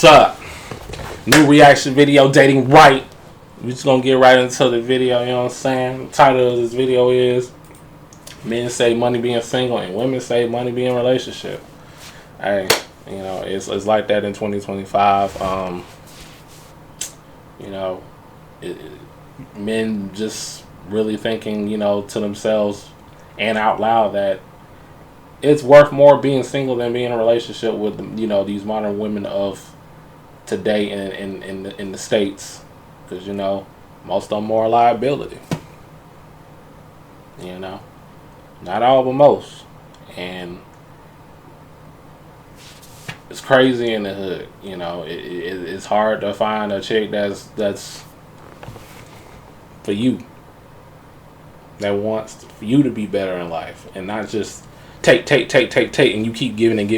What's up? New reaction video, dating right. We're just gonna get right into the video, you know what I'm saying? The title of this video is Men Say Money Being Single and Women Say Money Being in a Relationship. Hey, you know, it's like that in 2025. You know, men just really thinking, you know, to themselves and out loud that it's worth more being single than being in a relationship with, you know, these modern women of today in the States, because, you know, most of them are a liability. You know, not all, but most. And it's crazy in the hood. You know, it's hard to find a chick that's for you, that wants for you to be better in life and not just take, and you keep giving and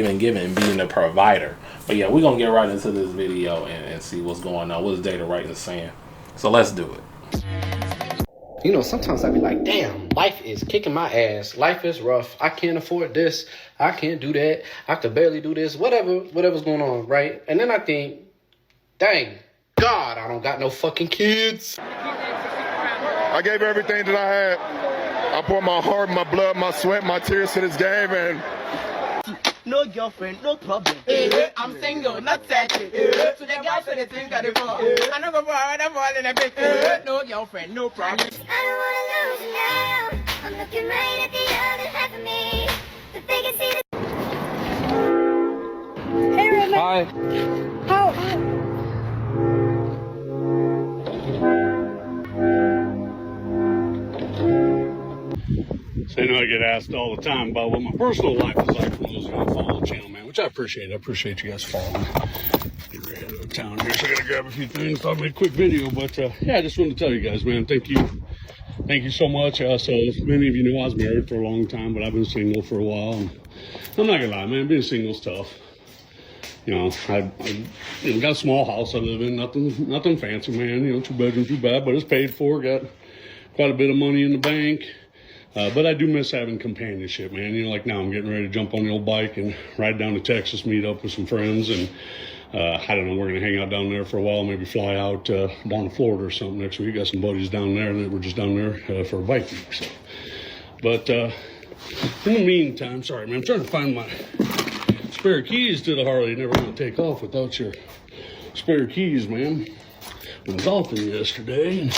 being a provider. But yeah, we're gonna get right into this video and see what's going on. What's Data Right is saying. So let's do it. You know, sometimes I be like, damn, life is kicking my ass. Life is rough. I can't afford this. I can't do that. I could barely do this. Whatever's going on, right? And then I think, dang, God, I don't got no fucking kids. I gave everything that I had. I poured my heart, my blood, my sweat, my tears to this game, and no girlfriend, no problem. I'm single, not touching. So the guys say they think that they fall. I don't go for I'm all in a big. No girlfriend, no problem. I don't wanna lose you now. I'm looking right at the other half of me. But they can see the. Hey, Redman. Hi. How? So I know I get asked all the time about what my personal life is like from those who don't follow the channel, man, which I appreciate. I appreciate you guys following. Get ready to go to town here, so I gotta grab a few things. Thought I'd make a quick video, but yeah, I just wanted to tell you guys, man, thank you so much. So many of you know I was married for a long time, but I've been single for a while. And I'm not gonna lie, man, being single's tough. You know, I got a small house I live in, nothing fancy, man. You know, 2 bedroom, 2 bath, but it's paid for. Got quite a bit of money in the bank. But I do miss having companionship, man. You know, like now I'm getting ready to jump on the old bike and ride down to Texas, meet up with some friends. And I don't know, we're going to hang out down there for a while, maybe fly out down to Florida or something next week. Got some buddies down there, and we're just down there for a bike week. So. But in the meantime, sorry, man, I'm trying to find my spare keys to the Harley. You never want to take off without your spare keys, man. I was golfing yesterday and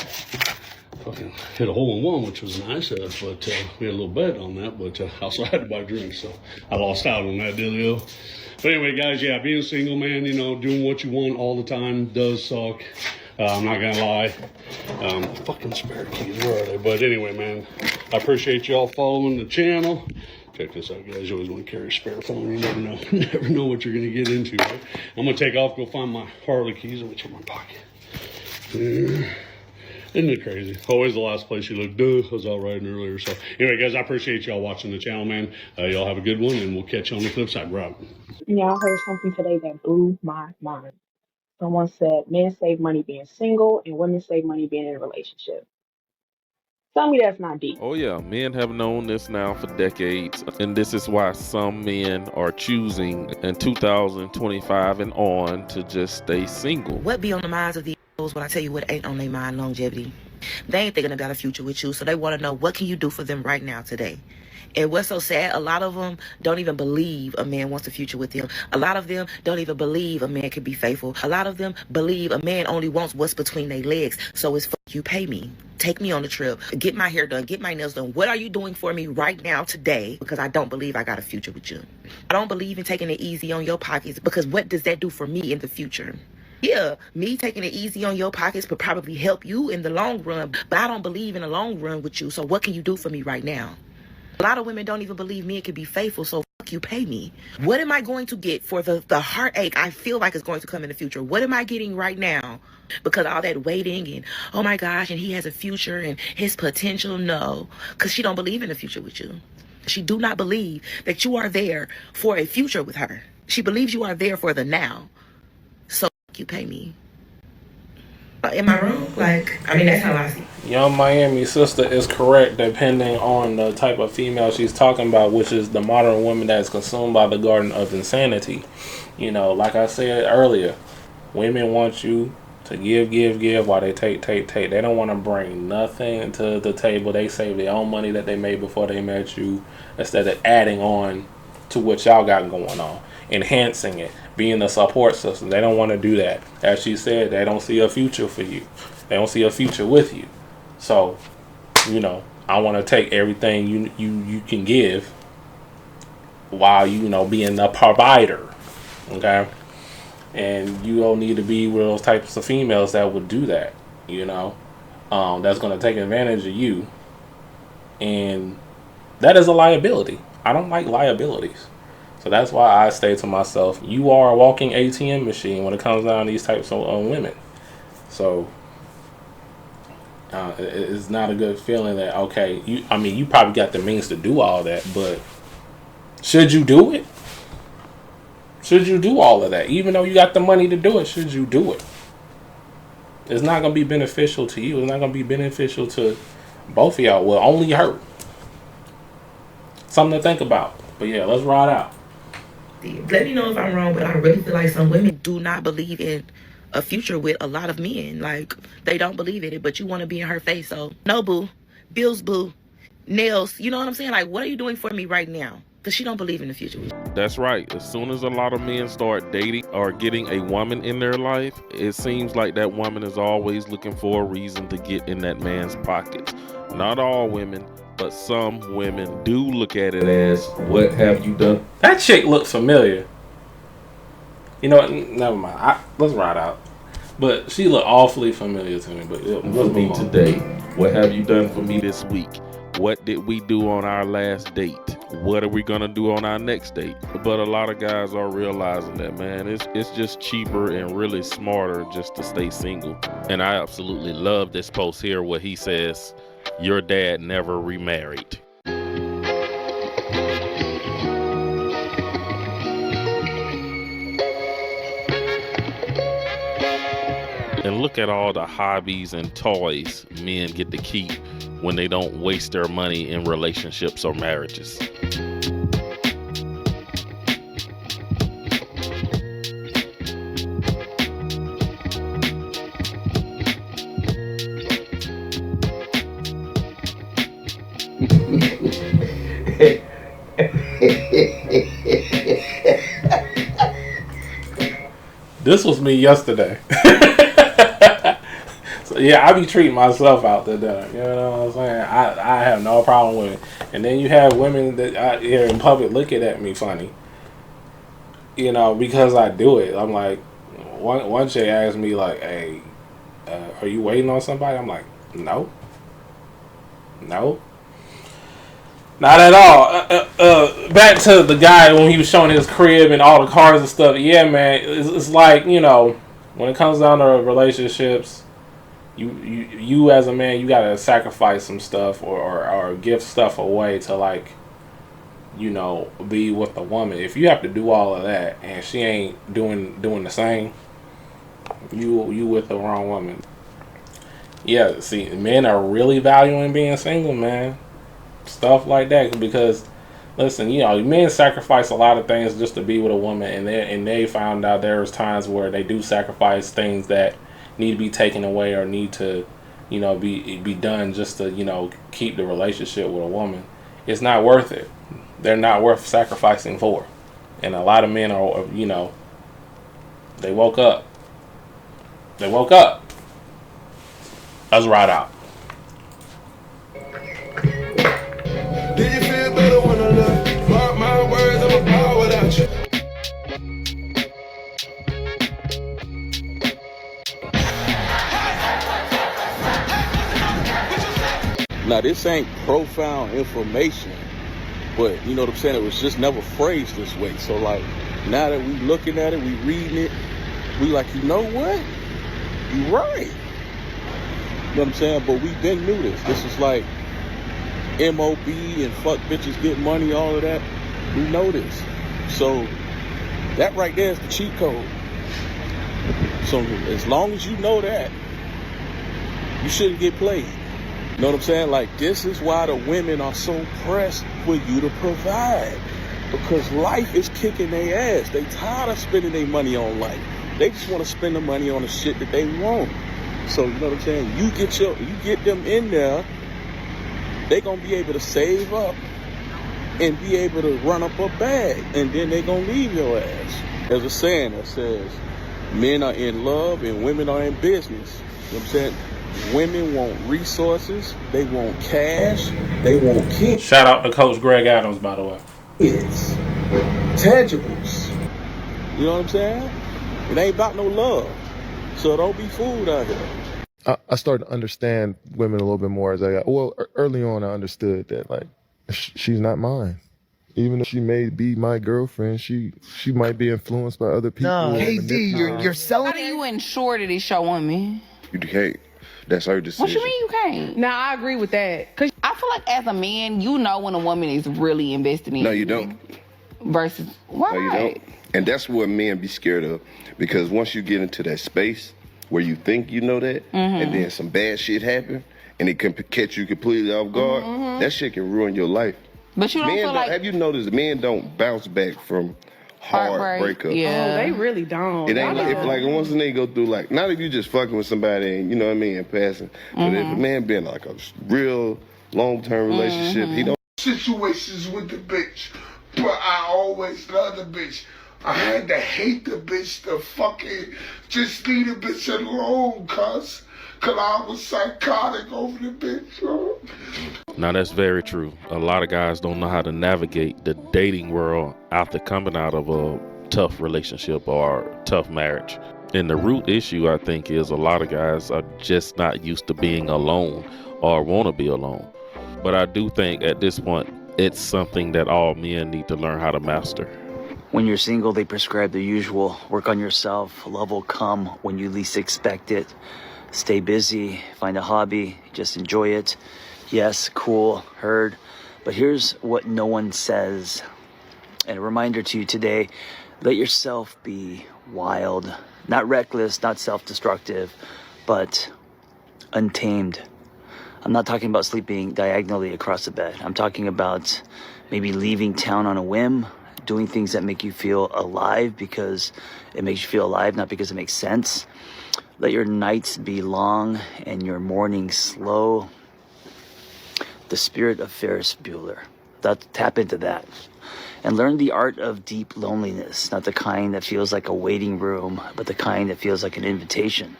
fucking hit a hole-in-one, which was nice, but we had a little bet on that, but I also had to buy drinks, so I lost out on that dealio. But anyway, guys, yeah, being single, man, you know, doing what you want all the time does suck. I'm not gonna lie. Fucking spare keys, where are they? But anyway, man, I appreciate y'all following the channel. Check this out, guys. You always want to carry a spare phone. You never know. Never know what you're gonna get into, right? I'm gonna take off, go find my Harley keys. Let me check my pocket. Isn't it crazy? Always the last place you look. Duh, I was out riding earlier. So anyway, guys, I appreciate y'all watching the channel, man. Y'all have a good one, and we'll catch you on the flip side. We're out. Yeah, I heard something today that blew my mind. Someone said men save money being single and women save money being in a relationship. Tell me that's not deep. Oh yeah, men have known this now for decades, and this is why some men are choosing in 2025 and on to just stay single. What be on the minds of these when I tell you what ain't on their mind? Longevity. They ain't thinking about a future with you, so they want to know what can you do for them right now today. And what's so sad, a lot of them don't even believe a man wants a future with them. A lot of them don't even believe a man can be faithful. A lot of them believe a man only wants what's between their legs. So it's you pay me. Take me on the trip. Get my hair done. Get my nails done. What are you doing for me right now today? Because I don't believe I got a future with you. I don't believe in taking it easy on your pockets, because what does that do for me in the future? Yeah, me taking it easy on your pockets would probably help you in the long run, but I don't believe in the long run with you. So what can you do for me right now? A lot of women don't even believe men can be faithful, so you pay me. What am I going to get for the heartache I feel like is going to come in the future? What am I getting right now? Because all that waiting and, oh my gosh, and he has a future and his potential, no. Because she don't believe in the future with you. She do not believe that you are there for a future with her. She believes you are there for the now. So you pay me. Am I wrong? Like, I mean, that's how I see it. Young Miami sister is correct, depending on the type of female she's talking about, which is the modern woman that is consumed by the garden of insanity. You know, like I said earlier, women want you to give while they take. They don't want to bring nothing to the table. They save their own money that they made before they met you instead of adding on to what y'all got going on, enhancing it, being a support system. They don't want to do that. As she said, they don't see a future for you. They don't see a future with you. So, you know, I want to take everything you can give while being the provider. Okay. And you don't need to be one of those types of females that would do that, that's going to take advantage of you. And that is a liability. I don't like liabilities. So that's why I say to myself, you are a walking ATM machine when it comes down to these types of women. So it's not a good feeling that, okay, you probably got the means to do all that, but should you do it? Should you do all of that? Even though you got the money to do it, should you do it? It's not going to be beneficial to you. It's not going to be beneficial to both of y'all. Well, only her. Something to think about. But yeah, let's ride out. Let me know if I'm wrong, but I really feel like some women do not believe in a future with a lot of men. Like, they don't believe in it, but you want to be in her face. So, no, boo. Bills, boo. Nails. You know what I'm saying? Like, what are you doing for me right now? Because she don't believe in the future. That's right. As soon as a lot of men start dating or getting a woman in their life, it seems like that woman is always looking for a reason to get in that man's pockets. Not all women, but some women do look at it as, what have you done? That chick looked familiar. You know what? Never mind. Let's ride out. But she looked awfully familiar to me. But for me today, what have you done for me this week? What did we do on our last date? What are we gonna do on our next date? But a lot of guys are realizing that, man, it's just cheaper and really smarter just to stay single. And I absolutely love this post here where he says, your dad never remarried. And look at all the hobbies and toys men get to keep when they don't waste their money in relationships or marriages. This was me yesterday. So yeah, I be treating myself out to dinner. You know what I'm saying? I have no problem with it. And then you have women that out here in public looking at me funny. Because I do it. I'm like, one chick asked me like, "Hey, are you waiting on somebody?" I'm like, no, not at all. Back to the guy when he was showing his crib and all the cars and stuff. Yeah, man, it's like, when it comes down to relationships, you as a man, you gotta sacrifice some stuff or give stuff away to, like, be with a woman. If you have to do all of that and she ain't doing the same, you with the wrong woman. Yeah, see, men are really valuing being single, man. Stuff like that, because listen, men sacrifice a lot of things just to be with a woman, and they found out there's times where they do sacrifice things that need to be taken away or need to be done just to keep the relationship with a woman. It's not worth it. They're not worth sacrificing for. And a lot of men are, they woke up. Let's ride out. Do you feel better when I look? Mark my words, I'm a power without you. Now, this ain't profound information, but you know what I'm saying? It was just never phrased this way. So, like, now that we looking at it, we reading it, we like, you know what? You right. You know what I'm saying? But we been knew this. This is like MOB and fuck bitches get money, all of that. We know this. So that right there is the cheat code. So as long as you know that, You shouldn't get played. You know what I'm saying? Like, this is why the women are so pressed for you to provide. Because life is kicking their ass. They tired of spending their money on life. They just want to spend the money on the shit that they want. So, you know what I'm saying? You get them in there, they gonna be able to save up and be able to run up a bag, and then they gonna leave your ass. There's a saying that says, men are in love and women are in business. You know what I'm saying? Women want resources, they want cash, they want kids. Shout out to Coach Greg Adams, by the way. It's tangibles. You know what I'm saying? It ain't about no love. So don't be fooled out here. I started to understand women a little bit more as I got, well, early on I understood that, like, she's not mine. Even if she may be my girlfriend, she might be influenced by other people. No. KD, you're selling. How do you ensure that it's your woman? You can't. That's her decision. What you mean you can't? Nah, I agree with that. Cause I feel like as a man, you know when a woman is really invested in you. No, you don't. Versus why? No, you don't. And that's what men be scared of. Because once you get into that space where you think you know that, and then some bad shit happen, and it can catch you completely off guard, that shit can ruin your life. But you don't feel like... Have you noticed men don't bounce back from hard breakups? Yeah. Oh, they really don't. It ain't like once a nigga go through, like, not if you just fucking with somebody and, you know what I mean, and passing, but if a man been like a real long-term relationship, he don't... Situations with the bitch, but I always love the bitch. I had to hate the bitch to fucking just leave the bitch alone, cuz I was psychotic over the bitch, bro. Now that's very true. A lot of guys don't know how to navigate the dating world after coming out of a tough relationship or tough marriage. And the root issue, I think, is a lot of guys are just not used to being alone or want to be alone. But I do think at this point, it's something that all men need to learn how to master. When you're single, they prescribe the usual. Work on yourself. Love will come when you least expect it. Stay busy. Find a hobby. Just enjoy it. Yes, cool, heard. But here's what no one says. And a reminder to you today, let yourself be wild. Not reckless, not self-destructive, but untamed. I'm not talking about sleeping diagonally across the bed. I'm talking about maybe leaving town on a whim, doing things that make you feel alive because it makes you feel alive, not because it makes sense. Let your nights be long and your mornings slow. The spirit of Ferris Bueller. Tap into that. And learn the art of deep loneliness, not the kind that feels like a waiting room, but the kind that feels like an invitation.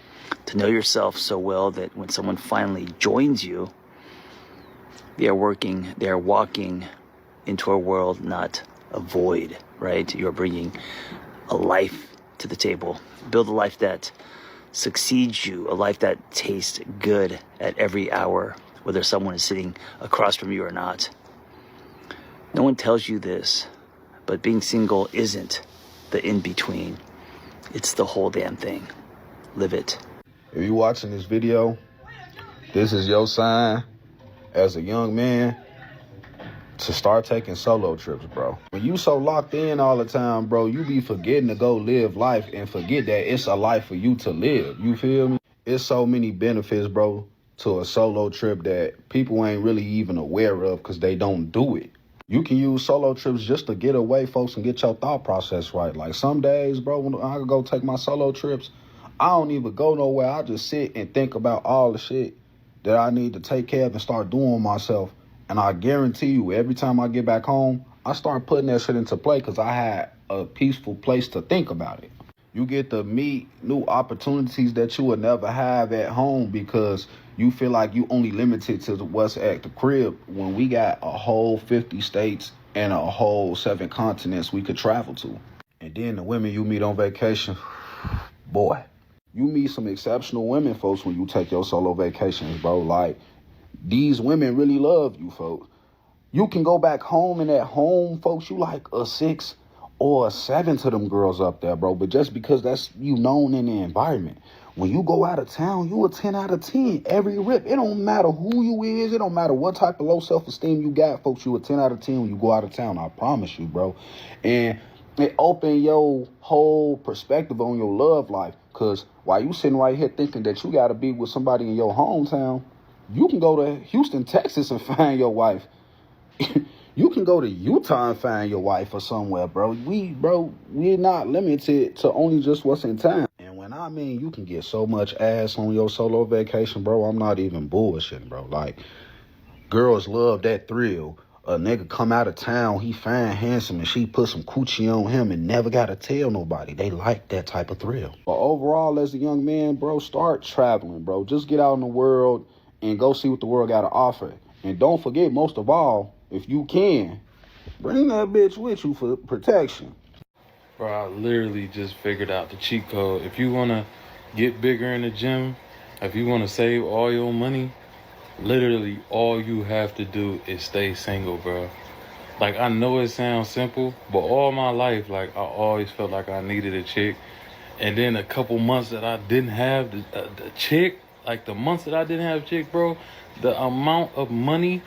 To know yourself so well that when someone finally joins you, they are walking into a world, not a void, right? You're bringing a life to the table. Build a life that succeeds you, a life that tastes good at every hour, whether someone is sitting across from you or not. No one tells you this, but being single isn't the in-between. It's the whole damn thing. Live it. If you're watching this video, this is your sign as a young man to start taking solo trips, bro. When you so locked in all the time, bro, you be forgetting to go live life and forget that it's a life for you to live. You feel me? It's so many benefits, bro, to a solo trip that people ain't really even aware of because they don't do it. You can use solo trips just to get away, folks, and get your thought process right. Like some days, bro, when I go take my solo trips, I don't even go nowhere. I just sit and think about all the shit that I need to take care of and start doing myself. And I guarantee you, every time I get back home, I start putting that shit into play because I had a peaceful place to think about it. You get to meet new opportunities that you would never have at home because you feel like you only limited to what's at the crib when we got a whole 50 states and a whole 7 continents we could travel to. And then the women you meet on vacation, boy, you meet some exceptional women, folks, when you take your solo vacations, bro. Like, these women really love you, folks. You can go back home, and at home, folks, you like a 6 or a 7 to them girls up there, bro. But just because that's you known in the environment. When you go out of town, you a 10 out of 10 every rip. It don't matter who you is. It don't matter what type of low self-esteem you got, folks. You a 10 out of 10 when you go out of town. I promise you, bro. And It open your whole perspective on your love life. Cause while you sitting right here thinking that you gotta be with somebody in your hometown, you can go to Houston, Texas and find your wife. You can go to Utah and find your wife or somewhere, bro. We're not limited to only just what's in town. And when I mean you can get so much ass on your solo vacation, bro, I'm not even bullshitting, bro. Like, girls love that thrill. A nigga come out of town, he fine, handsome, and she put some coochie on him and never gotta tell nobody. They like that type of thrill. But overall, as a young man, bro, start traveling, bro. Just get out in the world and go see what the world got to offer. And don't forget, most of all, if you can, bring that bitch with you for protection. Bro, I literally just figured out the cheat code. If you want to get bigger in the gym, if you want to save all your money, literally all you have to do is stay single, bro. Like, I know it sounds simple, but all my life, like, I always felt like I needed a chick. And then a couple months that I didn't have the chick, like the months that I didn't have a chick, bro, the amount of money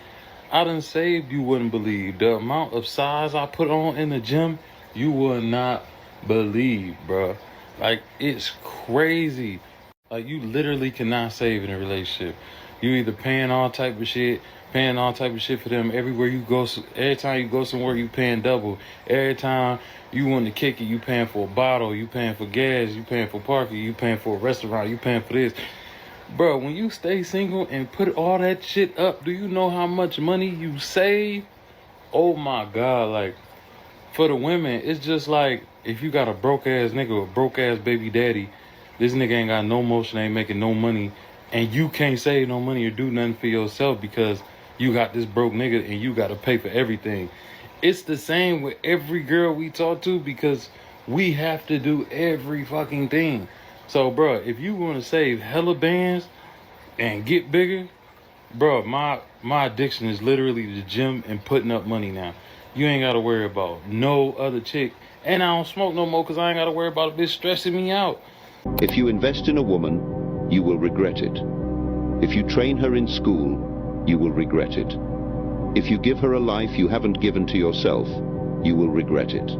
I done saved, you wouldn't believe. The amount of size I put on in the gym, you would not believe, bro. Like, it's crazy. Like, you literally cannot save in a relationship. You either paying all type of shit for them everywhere you go. Every time you go somewhere, you paying double. Every time you want to kick it, you paying for a bottle, you paying for gas, you paying for parking, you paying for a restaurant, you paying for this. Bro, when you stay single and put all that shit up, do you know how much money you save? Oh my God, like, for the women, it's just like, if you got a broke ass nigga or broke ass baby daddy, this nigga ain't got no motion, ain't making no money, and you can't save no money or do nothing for yourself because you got this broke nigga and you got to pay for everything. It's the same with every girl we talk to because we have to do every fucking thing. So, bro, if you want to save hella bands and get bigger, bro, my addiction is literally the gym and putting up money now. You ain't got to worry about no other chick. And I don't smoke no more because I ain't got to worry about a bitch stressing me out. If you invest in a woman, you will regret it. If you train her in school, you will regret it. If you give her a life you haven't given to yourself, you will regret it.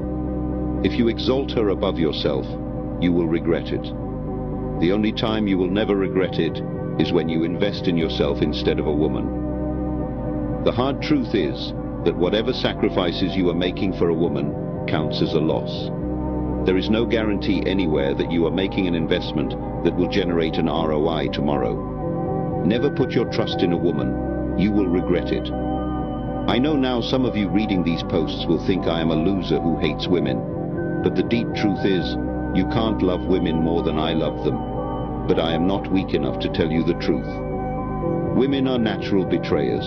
If you exalt her above yourself, you will regret it. The only time you will never regret it is when you invest in yourself instead of a woman. The hard truth is that whatever sacrifices you are making for a woman counts as a loss. There is no guarantee anywhere that you are making an investment that will generate an ROI tomorrow. Never put your trust in a woman. You will regret it. I know now some of you reading these posts will think I am a loser who hates women, but the deep truth is, you can't love women more than I love them, but I am not weak enough to tell you the truth. Women are natural betrayers.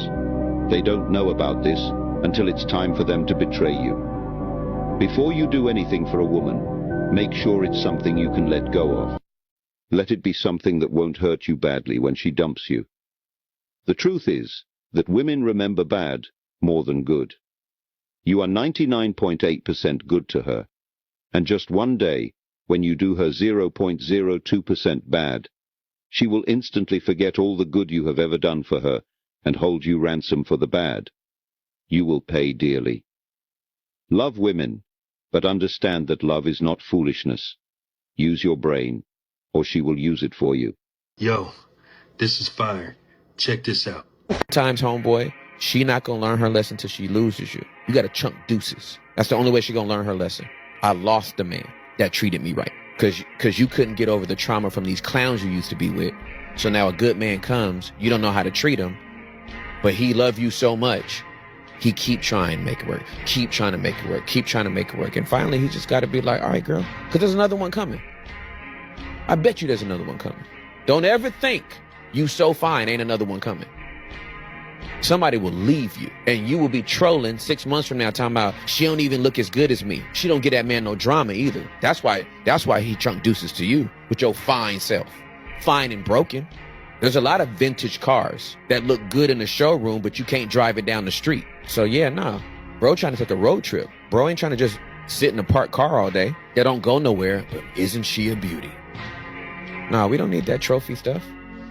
They don't know about this until it's time for them to betray you. Before you do anything for a woman, make sure it's something you can let go of. Let it be something that won't hurt you badly when she dumps you. The truth is that women remember bad more than good. You are 99.8% good to her, and just one day, when you do her 0.02% bad, she will instantly forget all the good you have ever done for her and hold you ransom for the bad. You will pay dearly. Love women, but understand that love is not foolishness. Use your brain, or she will use it for you. Yo, this is fire. Check this out. Times, homeboy, she not gonna learn her lesson till she loses you. You gotta chunk deuces. That's the only way she gonna learn her lesson. I lost the man that treated me right. Cause you couldn't get over the trauma from these clowns you used to be with. So now a good man comes, you don't know how to treat him, but he loved you so much, he keep trying to make it work, keep trying to make it work, keep trying to make it work. And finally, he just got to be like, all right, girl, because there's another one coming. I bet you there's another one coming. Don't ever think you so fine, ain't another one coming. Somebody will leave you, and you will be trolling 6 months from now talking about, she don't even look as good as me. She don't get that man no drama either. That's why he chunk deuces to you with your fine self. Fine and broken. There's a lot of vintage cars that look good in the showroom, but you can't drive it down the street. So yeah, nah. Bro trying to take a road trip. Bro ain't trying to just sit in a parked car all day. That don't go nowhere, but isn't she a beauty? Nah, we don't need that trophy stuff.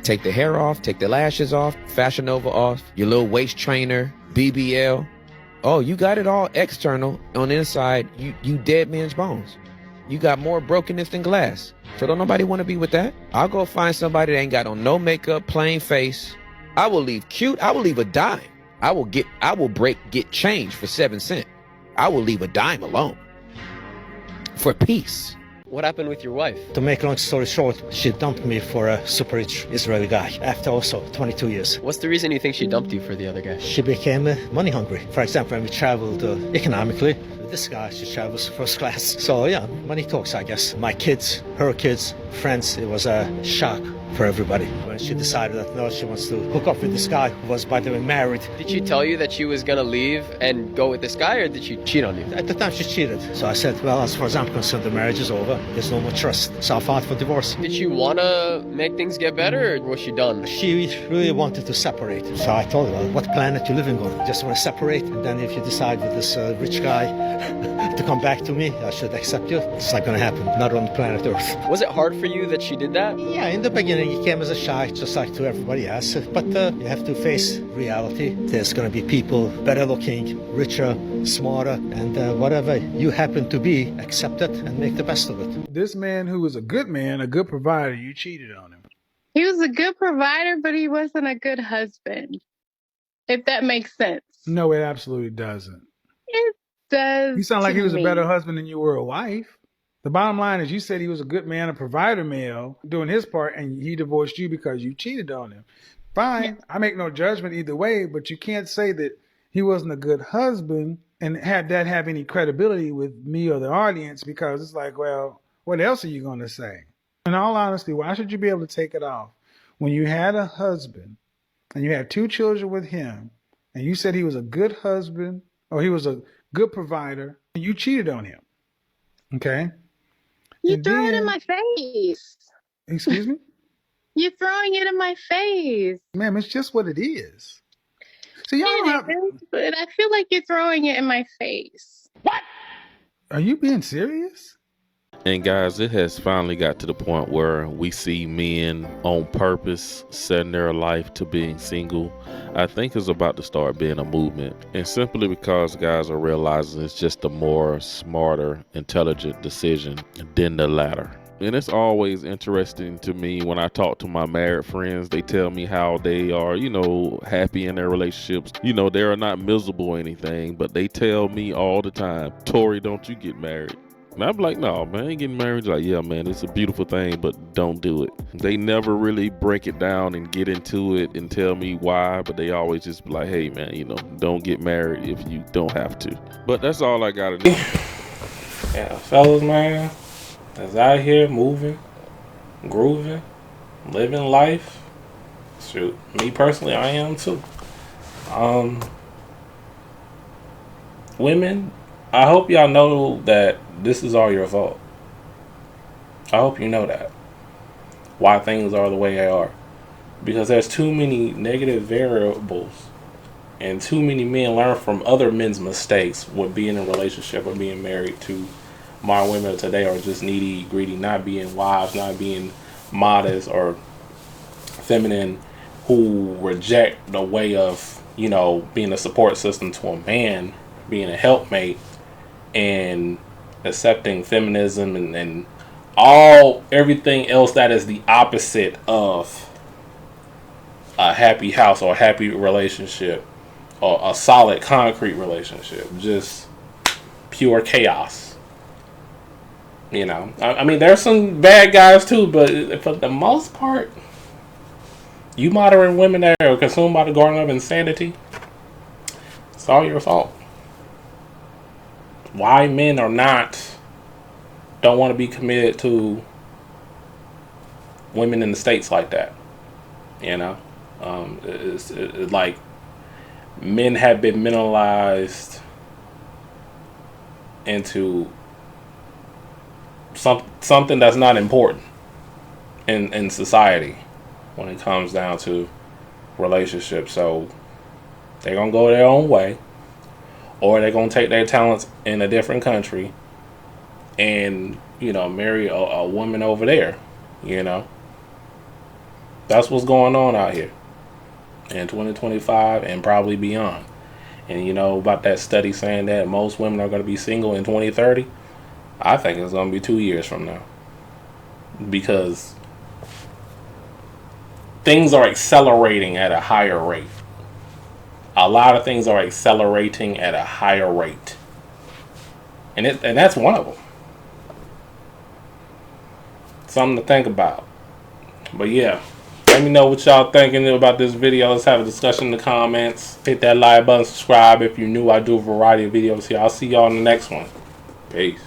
Take the hair off, take the lashes off, Fashion Nova off, your little waist trainer, BBL. Oh, you got it all external. On the inside, you dead man's bones. You got more brokenness than glass. So don't nobody want to be with that. I'll go find somebody that ain't got on no makeup, plain face. I will leave cute. I will leave a dime. I will get change for 7 cents. I will leave a dime alone for peace. What happened with your wife? To make a long story short, she dumped me for a super rich Israeli guy after also 22 years. What's the reason you think she dumped you for the other guy? She became money hungry. For example, when we traveled economically, with this guy, she travels first class. So yeah, money talks, I guess. My kids, her kids, friends, it was a shock for everybody when she decided that no, she wants to hook up with this guy who was, by the way, married. Did she tell you that she was gonna leave and go with this guy, or did she cheat on you? At the time, she cheated. So I said, well, as far as I'm concerned, the marriage is over. There's no more trust. So I filed for divorce. Did she wanna make things get better, or was she done? She really wanted to separate. So I told her, well, what planet you living on? Just want to separate, and then if you decide with this rich guy to come back to me, I should accept you. It's not gonna happen. Not on planet Earth. Was it hard for you that she did that? Yeah, in the beginning, he came as a shy, just like to everybody else. But you have to face reality. There's going to be people better looking, richer, smarter, and whatever you happen to be, accept it and make the best of it. This man who was a good man, a good provider, you cheated on him. He was a good provider, but he wasn't a good husband. If that makes sense. No, it absolutely doesn't. It does. You sound like he was me. a better husband than you were a wife. The bottom line is you said he was a good man, a provider male, doing his part, and he divorced you because you cheated on him. Fine, yeah. I make no judgment either way, but you can't say that he wasn't a good husband and have any credibility with me or the audience, because it's like, well, what else are you going to say? In all honesty, why should you be able to take it off when you had a husband and you had 2 children with him and you said he was a good husband or he was a good provider and you cheated on him? Okay? You throw it in my face. Excuse me? You're throwing it in my face. Ma'am, it's just what it is. So y'all but I feel like you're throwing it in my face. What? Are you being serious? And guys, it has finally got to the point where we see men on purpose setting their life to being single. I think it's about to start being a movement. And simply because guys are realizing it's just a more smarter, intelligent decision than the latter. And it's always interesting to me when I talk to my married friends. They tell me how they are, happy in their relationships. They are not miserable or anything, but they tell me all the time, Tori, don't you get married. And I'm like, no, man, I ain't getting married. Like, yeah, man, it's a beautiful thing, but don't do it. They never really break it down and get into it and tell me why, but they always just be like, hey, man, don't get married if you don't have to. But that's all I gotta do. Yeah, fellas, man, that's out here moving, grooving, living life. Shoot, me personally, I am too. Women, I hope y'all know that this is all your fault. I hope you know that. Why things are the way they are. Because there's too many negative variables and too many men learn from other men's mistakes with being in a relationship or being married to modern women today are just needy, greedy, not being wives, not being modest or feminine, who reject the way of, being a support system to a man, being a helpmate, and accepting feminism and everything else that is the opposite of a happy house or a happy relationship or a solid concrete relationship. Just pure chaos. I mean, there's some bad guys too, but for the most part, you modern women that are consumed by the garden of insanity, it's all your fault. Why men don't want to be committed to women in the States like that. It's like men have been mentalized into something that's not important in society when it comes down to relationships. So they're going to go their own way, or they're going to take their talents in a different country and, marry a woman over there, That's what's going on out here in 2025 and probably beyond. And you know about that study saying that most women are going to be single in 2030? I think it's going to be 2 years from now. Because things are accelerating at a higher rate. A lot of things are accelerating at a higher rate. And that's one of them. Something to think about. But yeah, let me know what y'all thinking about this video. Let's have a discussion in the comments. Hit that like button, subscribe if you're new. I do a variety of videos here. I'll see y'all in the next one. Peace.